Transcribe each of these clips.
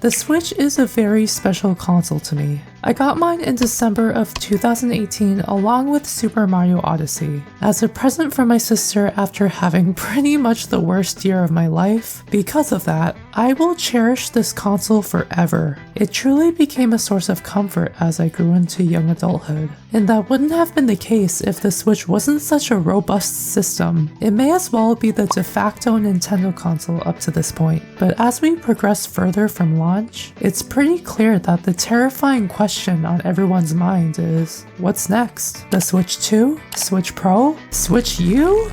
The Switch is a very special console to me. I got mine in December of 2018 along with Super Mario Odyssey, as a present from my sister after having pretty much the worst year of my life. Because of that, I will cherish this console forever. It truly became a source of comfort as I grew into young adulthood. And that wouldn't have been the case if the Switch wasn't such a robust system. It may as well be the de facto Nintendo console up to this point. But as we progress further from launch, it's pretty clear that the terrifying question on everyone's mind is, what's next? The Switch 2? Switch Pro? Switch U?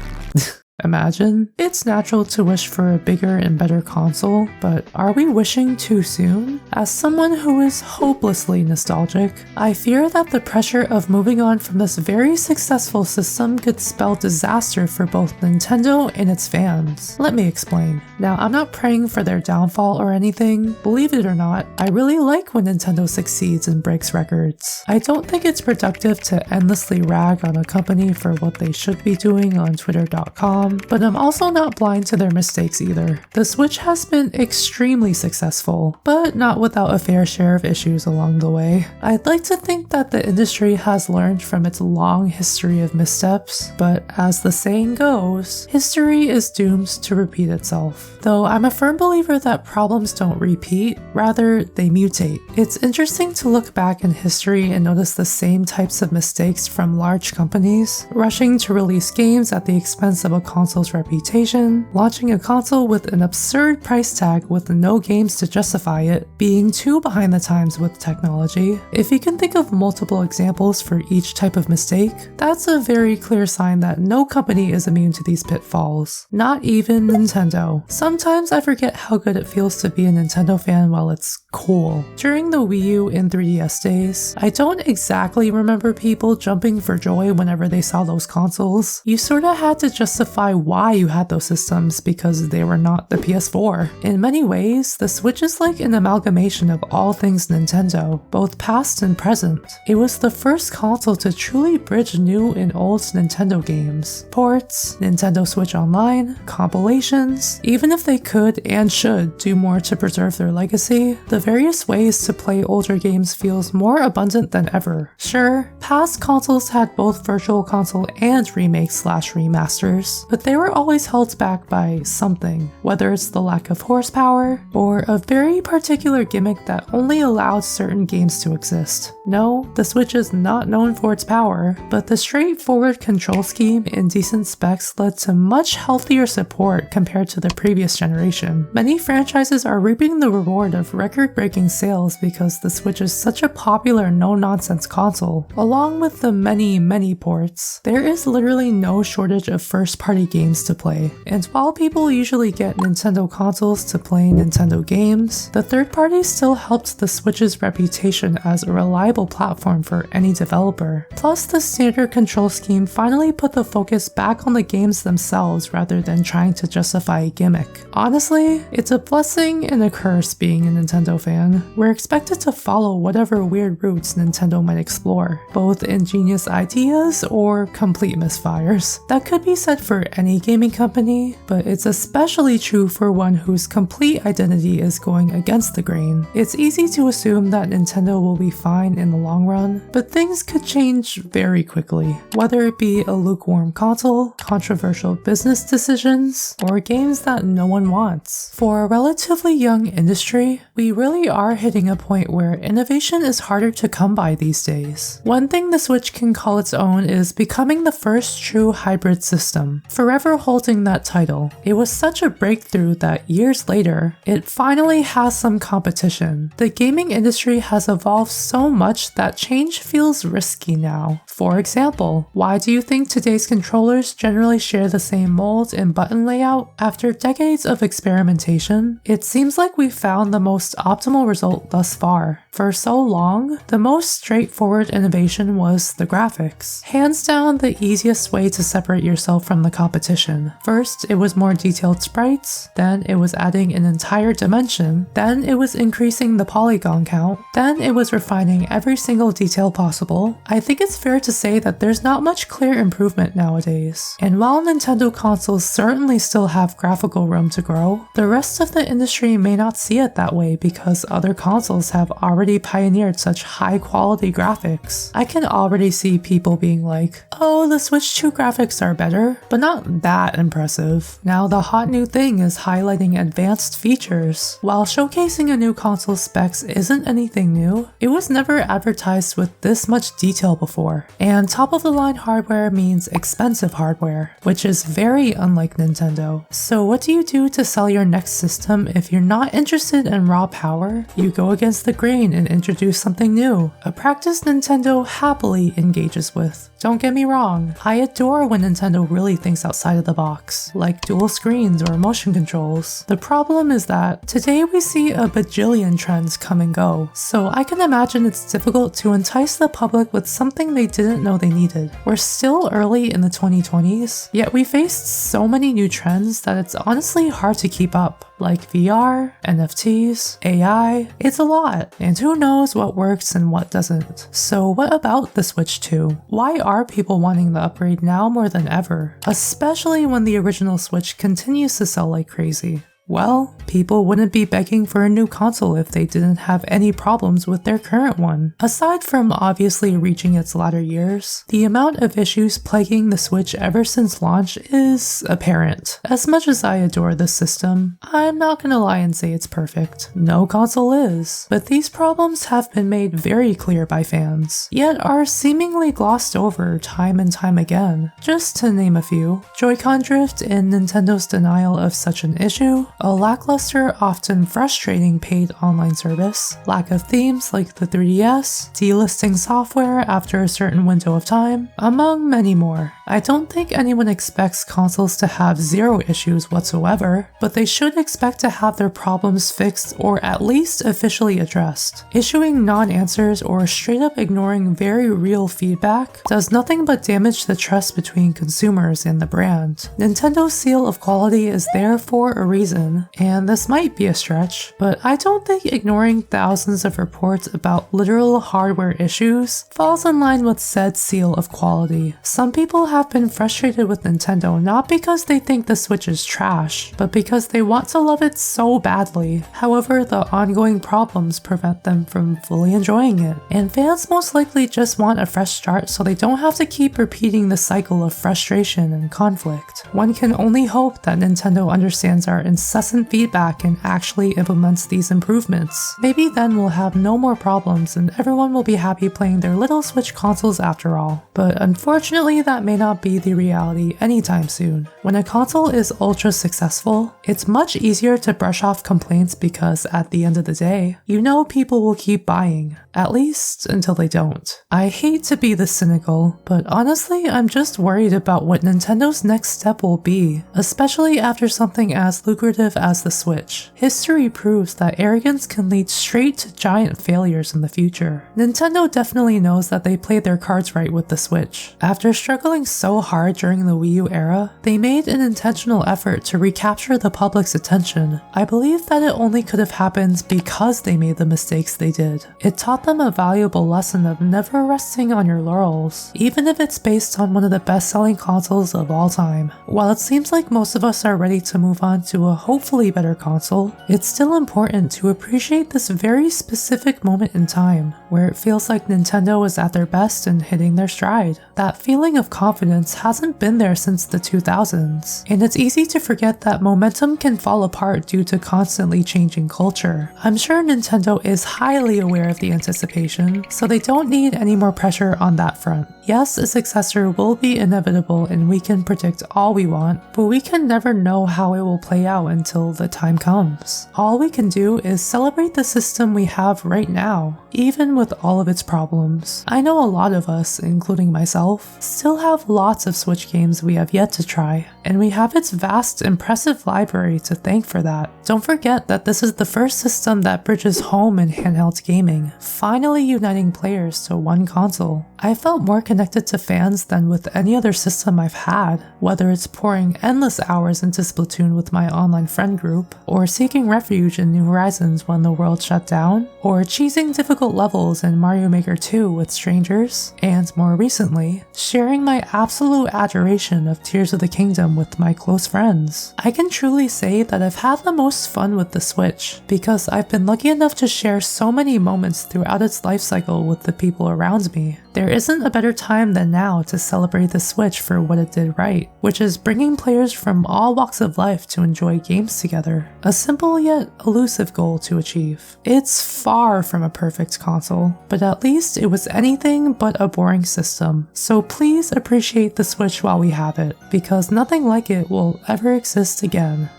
Imagine. It's natural to wish for a bigger and better console, but are we wishing too soon? As someone who is hopelessly nostalgic, I fear that the pressure of moving on from this very successful system could spell disaster for both Nintendo and its fans. Let me explain. Now, I'm not praying for their downfall or anything. Believe it or not, I really like when Nintendo succeeds and breaks records. I don't think it's productive to endlessly rag on a company for what they should be doing on Twitter.com. But I'm also not blind to their mistakes either. The Switch has been extremely successful, but not without a fair share of issues along the way. I'd like to think that the industry has learned from its long history of missteps, but as the saying goes, history is doomed to repeat itself. Though I'm a firm believer that problems don't repeat, rather they mutate. It's interesting to look back in history and notice the same types of mistakes from large companies, rushing to release games at the expense of a console's reputation, launching a console with an absurd price tag with no games to justify it, being too behind the times with technology. If you can think of multiple examples for each type of mistake, that's a very clear sign that no company is immune to these pitfalls. Not even Nintendo. Sometimes I forget how good it feels to be a Nintendo fan while it's cool. During the Wii U and 3DS days, I don't exactly remember people jumping for joy whenever they saw those consoles. You sorta had to justify why you had those systems because they were not the PS4. In many ways, the Switch is like an amalgamation of all things Nintendo, both past and present. It was the first console to truly bridge new and old Nintendo games, ports, Nintendo Switch Online, compilations. Even if they could and should do more to preserve their legacy, the various ways to play older games feels more abundant than ever. Sure, past consoles had both Virtual Console and remakes/remasters, but they were always held back by something, whether it's the lack of horsepower or a very particular gimmick that only allowed certain games to exist. No, the Switch is not known for its power, but the straightforward control scheme and decent specs led to much healthier support compared to the previous generation. Many franchises are reaping the reward of record-breaking sales because the Switch is such a popular no-nonsense console. Along with the many ports, there is literally no shortage of first-party games to play, and while people usually get Nintendo consoles to play Nintendo games, the third party still helped the Switch's reputation as a reliable platform for any developer. Plus, the standard control scheme finally put the focus back on the games themselves rather than trying to justify a gimmick. Honestly, it's a blessing and a curse being a Nintendo fan. We're expected to follow whatever weird routes Nintendo might explore, both ingenious ideas or complete misfires. That could be said for any gaming company, but it's especially true for one whose complete identity is going against the grain. It's easy to assume that Nintendo will be fine in the long run, but things could change very quickly, whether it be a lukewarm console, controversial business decisions, or games that no one wants. For a relatively young industry, we really are hitting a point where innovation is harder to come by these days. One thing the Switch can call its own is becoming the first true hybrid system, forever holding that title. It was such a breakthrough that years later, it finally has some competition. The gaming industry has evolved so much that change feels risky now. For example, why do you think today's controllers generally share the same mold and button layout? After decades of experimentation, it seems like we've found the most optimal result thus far. For so long, the most straightforward innovation was the graphics. Hands down the easiest way to separate yourself from the competition. competition. First, it was more detailed sprites, then it was adding an entire dimension, then it was increasing the polygon count, then it was refining every single detail possible. I think it's fair to say that there's not much clear improvement nowadays. And while Nintendo consoles certainly still have graphical room to grow, the rest of the industry may not see it that way because other consoles have already pioneered such high quality graphics. I can already see people being like, oh, the Switch 2 graphics are better, but not that impressive. Now the hot new thing is highlighting advanced features. While showcasing a new console's specs isn't anything new, it was never advertised with this much detail before. And top of the line hardware means expensive hardware, which is very unlike Nintendo. So what do you do to sell your next system if you're not interested in raw power? You go against the grain and introduce something new, a practice Nintendo happily engages with. Don't get me wrong, I adore when Nintendo really thinks outside of the box, like dual screens or motion controls. The problem is that today we see a bajillion trends come and go, so I can imagine it's difficult to entice the public with something they didn't know they needed. We're still early in the 2020s, yet we faced so many new trends that it's honestly hard to keep up. Like VR, NFTs, AI, it's a lot, and who knows what works and what doesn't. So what about the Switch 2? Why are people wanting the upgrade now more than ever? Especially when the original Switch continues to sell like crazy. Well, people wouldn't be begging for a new console if they didn't have any problems with their current one. Aside from obviously reaching its latter years, the amount of issues plaguing the Switch ever since launch is apparent. As much as I adore this system, I'm not gonna lie and say it's perfect. No console is. But these problems have been made very clear by fans, yet are seemingly glossed over time and time again. Just to name a few: Joy-Con drift in Nintendo's denial of such an issue, a lackluster, often frustrating paid online service, lack of themes like the 3DS, delisting software after a certain window of time, among many more. I don't think anyone expects consoles to have zero issues whatsoever, but they should expect to have their problems fixed or at least officially addressed. Issuing non-answers or straight up ignoring very real feedback does nothing but damage the trust between consumers and the brand. Nintendo's seal of quality is there for a reason, and this might be a stretch, but I don't think ignoring thousands of reports about literal hardware issues falls in line with said seal of quality. Some people have been frustrated with Nintendo not because they think the Switch is trash, but because they want to love it so badly. However, the ongoing problems prevent them from fully enjoying it, and fans most likely just want a fresh start so they don't have to keep repeating the cycle of frustration and conflict. One can only hope that Nintendo understands our incessant feedback and actually implements these improvements. Maybe then we'll have no more problems and everyone will be happy playing their little Switch consoles after all. But unfortunately, that may not be the reality anytime soon. When a console is ultra successful, it's much easier to brush off complaints because at the end of the day, you know people will keep buying, at least until they don't. I hate to be this cynical, but honestly, I'm just worried about what Nintendo's next step will be, especially after something as lucrative as the Switch. History proves that arrogance can lead straight to giant failures in the future. Nintendo definitely knows that they played their cards right with the Switch. After struggling so hard during the Wii U era, they made an intentional effort to recapture the public's attention. I believe that it only could have happened because they made the mistakes they did. It taught them a valuable lesson of never resting on your laurels, even if it's based on one of the best-selling consoles of all time. While it seems like most of us are ready to move on to a hopefully better console, it's still important to appreciate this very specific moment in time, where it feels like Nintendo is at their best and hitting their stride. That feeling of confidence hasn't been there since the 2000s, and it's easy to forget that momentum can fall apart due to constantly changing culture. I'm sure Nintendo is highly aware of the anticipation, so they don't need any more pressure on that front. Yes, a successor will be inevitable and we can predict all we want, but we can never know how it will play out until the time comes. All we can do is celebrate the system we have right now. even with all of its problems. I know a lot of us, including myself, still have lots of Switch games we have yet to try, and we have its vast, impressive library to thank for that. Don't forget that this is the first system that bridges home and handheld gaming, finally uniting players to one console. I felt more connected to fans than with any other system I've had, whether it's pouring endless hours into Splatoon with my online friend group, or seeking refuge in New Horizons when the world shut down, or cheesing difficult levels in Mario Maker 2 with strangers, and more recently, sharing my absolute adoration of Tears of the Kingdom with my close friends. I can truly say that I've had the most fun with the Switch, because I've been lucky enough to share so many moments throughout its life cycle with the people around me. There isn't a better time than now to celebrate the Switch for what it did right, which is bringing players from all walks of life to enjoy games together. A simple yet elusive goal to achieve. It's far from a perfect console, but at least it was anything but a boring system. So please appreciate the Switch while we have it, because nothing like it will ever exist again.